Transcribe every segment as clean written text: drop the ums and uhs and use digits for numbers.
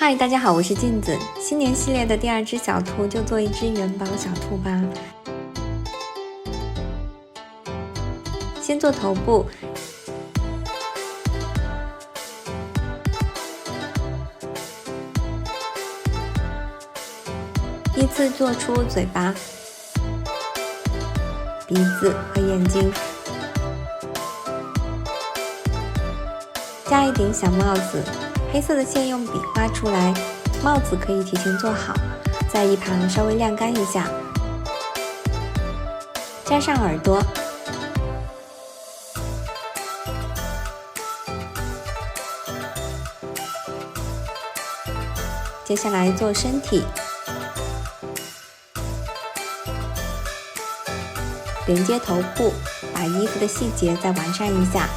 嗨，大家好，我是镜子。新年系列的第2只小兔就做一只元宝小兔吧。先做头部，依次做出嘴巴、鼻子和眼睛，加一顶小帽子。黑色的线用笔画出来，帽子可以提前做好，在一旁稍微晾干一下。加上耳朵，接下来做身体，连接头部，把衣服的细节再完善一下。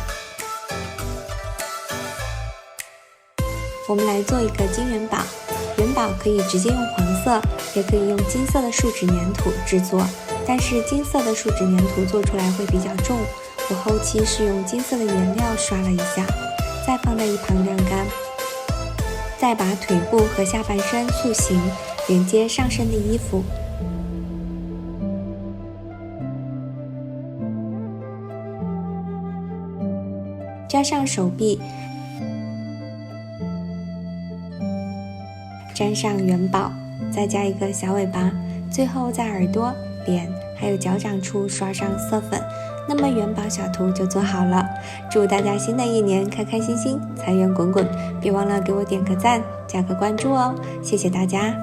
我们来做一个金元宝，元宝可以直接用黄色，也可以用金色的树脂粘土制作，但是金色的树脂粘土做出来会比较重，我后期是用金色的颜料刷了一下，再放在一旁晾干。再把腿部和下半身塑形，连接上身的衣服。加上手臂，粘上元宝，再加一个小尾巴，最后在耳朵、脸还有脚掌处刷上色粉，那么元宝小兔就做好了。祝大家新的一年开开心心，财源滚滚，别忘了给我点个赞，加个关注哦，谢谢大家。